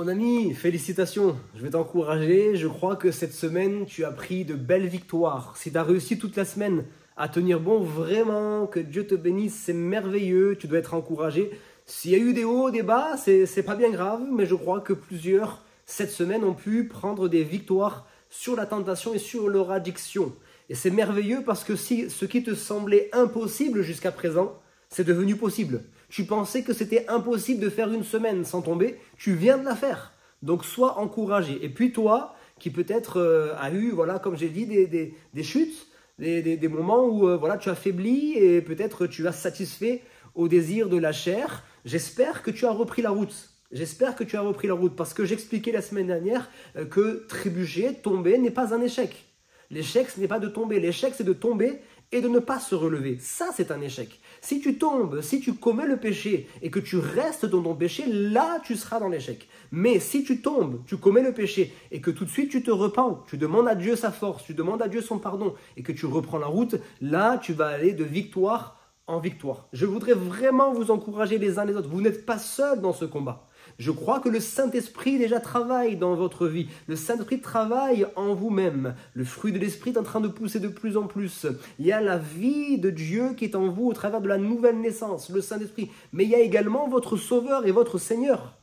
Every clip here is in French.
Mon ami, félicitations, je vais t'encourager. Je crois que cette semaine, tu as pris de belles victoires. Si tu as réussi toute la semaine à tenir bon, vraiment, que Dieu te bénisse, c'est merveilleux, tu dois être encouragé. S'il y a eu des hauts, des bas, c'est pas bien grave, mais je crois que plusieurs, cette semaine, ont pu prendre des victoires sur la tentation et sur leur addiction. Et c'est merveilleux parce que si ce qui te semblait impossible jusqu'à présent, c'est devenu possible. Tu pensais que c'était impossible de faire une semaine sans tomber, tu viens de la faire. Donc sois encouragé. Et puis toi, qui peut-être a eu, voilà, comme j'ai dit, des chutes, des moments où voilà, tu as faibli et peut-être tu as satisfait au désir de la chair, j'espère que tu as repris la route. J'espère que tu as repris la route parce que j'expliquais la semaine dernière que trébucher, tomber n'est pas un échec. L'échec, ce n'est pas de tomber. L'échec, c'est de tomber et de ne pas se relever. Ça, c'est un échec. Si tu tombes, si tu commets le péché et que tu restes dans ton péché, là, tu seras dans l'échec. Mais si tu tombes, tu commets le péché et que tout de suite, tu te repens, tu demandes à Dieu sa force, tu demandes à Dieu son pardon et que tu reprends la route, là, tu vas aller de victoire en victoire. Je voudrais vraiment vous encourager les uns les autres. Vous n'êtes pas seuls dans ce combat. Je crois que le Saint-Esprit déjà travaille dans votre vie. Le Saint-Esprit travaille en vous-même. Le fruit de l'Esprit est en train de pousser de plus en plus. Il y a la vie de Dieu qui est en vous au travers de la nouvelle naissance, le Saint-Esprit. Mais il y a également votre Sauveur et votre Seigneur.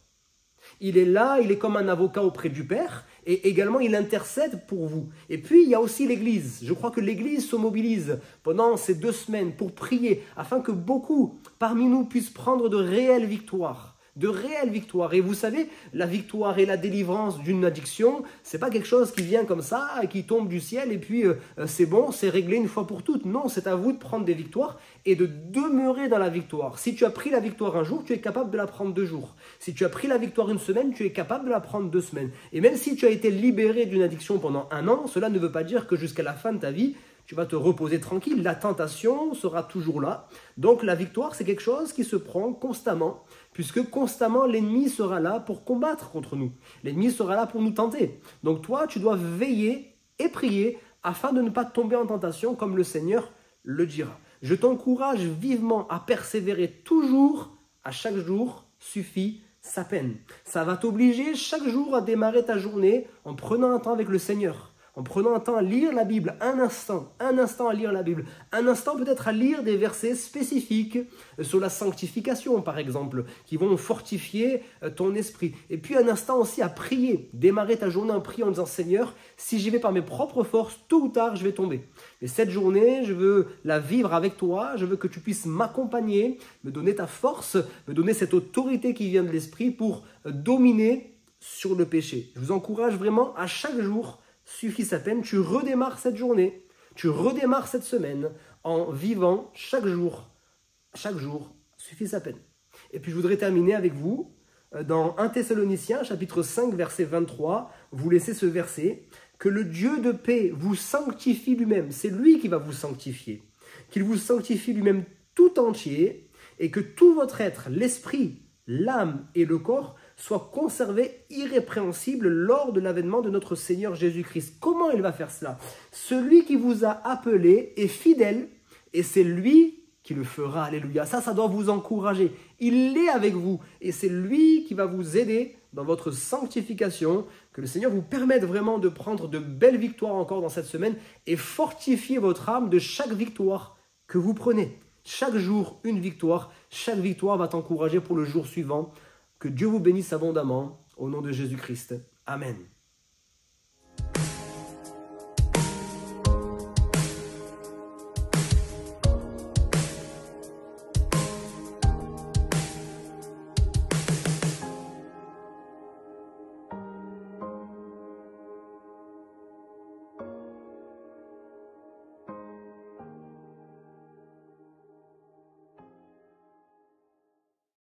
Il est là, il est comme un avocat auprès du Père et également il intercède pour vous. Et puis il y a aussi l'Église. Je crois que l'Église se mobilise pendant ces 2 semaines pour prier afin que beaucoup parmi nous puissent prendre de réelles victoires. De réelles victoires. Et vous savez, la victoire et la délivrance d'une addiction, c'est pas quelque chose qui vient comme ça, qui tombe du ciel et puis c'est bon, c'est réglé une fois pour toutes. Non, c'est à vous de prendre des victoires et de demeurer dans la victoire. Si tu as pris la victoire un jour, tu es capable de la prendre 2 jours. Si tu as pris la victoire une semaine, tu es capable de la prendre 2 semaines. Et même si tu as été libéré d'une addiction pendant 1 an, cela ne veut pas dire que jusqu'à la fin de ta vie, tu vas te reposer tranquille, la tentation sera toujours là. Donc la victoire, c'est quelque chose qui se prend constamment, puisque constamment l'ennemi sera là pour combattre contre nous. L'ennemi sera là pour nous tenter. Donc toi, tu dois veiller et prier afin de ne pas tomber en tentation, comme le Seigneur le dira. Je t'encourage vivement à persévérer toujours, à chaque jour suffit sa peine. Ça va t'obliger chaque jour à démarrer ta journée en prenant un temps avec le Seigneur. En prenant un temps à lire la Bible, un instant à lire la Bible, un instant peut-être à lire des versets spécifiques sur la sanctification par exemple, qui vont fortifier ton esprit. Et puis un instant aussi à prier, démarrer ta journée en priant en disant « Seigneur, si j'y vais par mes propres forces, tôt ou tard je vais tomber. Et cette journée, je veux la vivre avec toi, je veux que tu puisses m'accompagner, me donner ta force, me donner cette autorité qui vient de l'esprit pour dominer sur le péché. » Je vous encourage vraiment à chaque jour, suffit sa peine, tu redémarres cette journée, tu redémarres cette semaine en vivant chaque jour suffit sa peine. Et puis je voudrais terminer avec vous dans 1 Thessaloniciens chapitre 5 verset 23, vous laissez ce verset, que le Dieu de paix vous sanctifie lui-même, c'est lui qui va vous sanctifier, qu'il vous sanctifie lui-même tout entier et que tout votre être, l'esprit, l'âme et le corps soit conservé irrépréhensible lors de l'avènement de notre Seigneur Jésus-Christ. Comment il va faire cela? Celui qui vous a appelé est fidèle et c'est lui qui le fera. Alléluia. Ça doit vous encourager. Il est avec vous et c'est lui qui va vous aider dans votre sanctification. Que le Seigneur vous permette vraiment de prendre de belles victoires encore dans cette semaine et fortifier votre âme de chaque victoire que vous prenez. Chaque jour, une victoire. Chaque victoire va t'encourager pour le jour suivant. Que Dieu vous bénisse abondamment, au nom de Jésus-Christ. Amen.